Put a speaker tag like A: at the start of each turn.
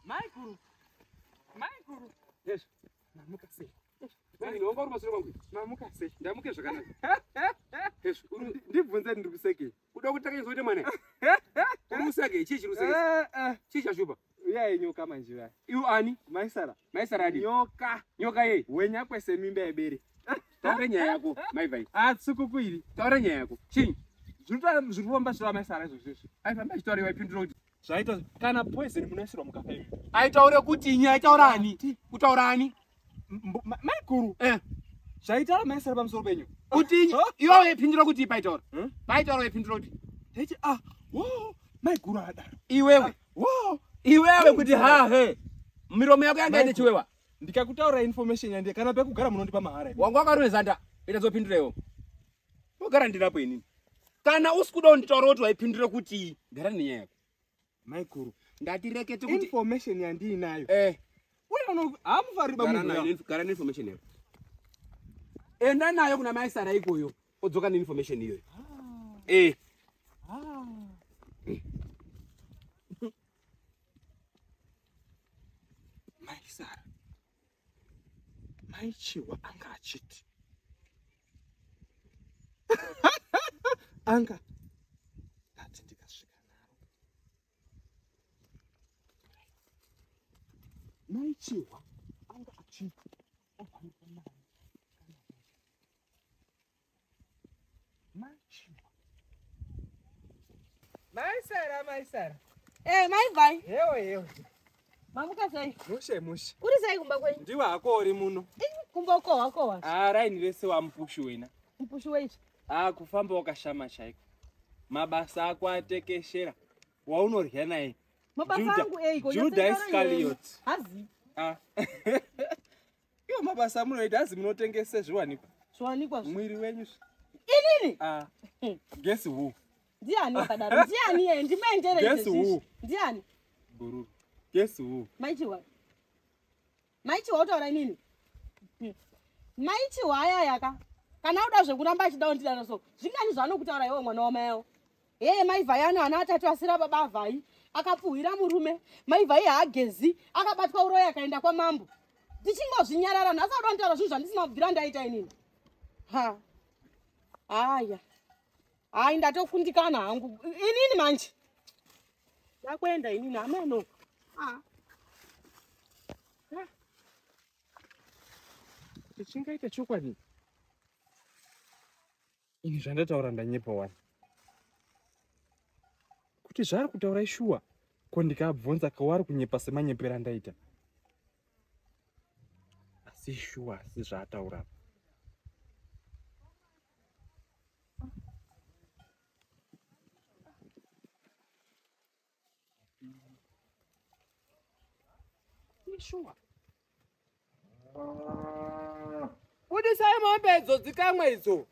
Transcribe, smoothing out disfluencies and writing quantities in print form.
A: Maikuru.
B: Yes.
A: Namuka sei.
B: Mani ndonga uri masoro kwangu.
A: Namuka sei.
B: Ndamuke zvakanaka. Yes,
A: Ndibvunze ndiri kuseke.
B: uda kutaka izoite mwana. Uri kuseke chichi ruseke. Chichi ashupa.
A: Uya nyoka manje.
B: Iu ani?
A: Maisara.
B: Maisara adi.
A: Nyoka
B: ye.
A: Wenya kwese mimba yebere.
B: Taure nyaya yako, maivai.
A: Tsikukuiri.
B: Taure nyaya yako. Chinyi?
A: Zvirifamba zvava maisara izvozvo.
B: Aifamba chitaure waipindura kuti.
A: Zvaita kana poison munoisirwa mukafe.
B: Aitaure kuti nyaya taura ani? Utaura ani?
A: Maikuru. Zvaita maisara pamusoro penyu.
B: Kuti iwe waipindura kuti paitaura. Paitaura waipindura kuti.
A: Ndeti Maikuru ada.
B: Iwewe. Iwewe kuti he. Miromo yako yanga ine chiwewa.
A: Ndikakutaura information yandi kana pekugara munondipa mahara.
B: Wangu akarune zanda. Ita zopindurewo. Ugara ndirapo inini. Kana usikuda unditaura kuti waipindura kuti gara nenyaya yako.
A: Maikuru.
B: Ndatirekete kuti
A: information yandi inayo. Uye amufari
B: bamunhu. Gara information yako. Enda nayo kuna maisara ikoyo. Odzoka ne information iyoyo.
A: Maisara. Maichiwa anga achiti. Anga. Ndati ndikasvika naro. Maichiwa anga achiti. Maichiwa. Maisara.
C: Maivai.
A: Hewe.
C: Mamuka sei.
A: Mushe.
C: Uri sei kumba kwenyu?
A: Ndiwa hako uri muno.
C: Kumba kowa.
A: Raini rese wa mpushu wena.
C: Mpushu wechi.
A: Kufamba wakashama chaiko. Mabasa ako atekeshera. Waunorya naye.
C: Mabasa angu
A: Judas Iscariot.
C: Hazi.
A: Iyo mabasa munoita hazi munotengese zviwanikwa.
C: Zviwanikwa.
A: Mwiri wenyu.
C: Inini?
A: Guess who?
C: Ndiani wakadaro? Ndiani yeye? Ndimenjere izvi.
A: Guess who?
C: Ndiani?
A: Bururu. Guess who?
C: Maichiwa utaura inini? Maichiwa aya yaka. Kana uda zvekuramba achida undidana so. Zvingani zvanokutaura iwe mwana wamayo. Maivai ana atatu asira baba avai. Akapfuhira murume. Maivai haagezi. Akabatwa uroyi akaenda kwamambo. Ndichingozvinyarara nhasi uda kutaura zvinhu zvandisina kubvira ndaita inini. Aya. Hai ndatokundikana hangu. Inini manje. Ndakwenda inini ameno.
A: Tichingaita chokwadi. Ini zvandataura ndanyepa wani. Kuti zvari kutaura ishuwa. Ko ndikabvunza kawari kunyepa semanyepera ndaita. Asi shuwa si zvataura. Shuwa. Kuti sai mombe idzo dzikamwe idzo.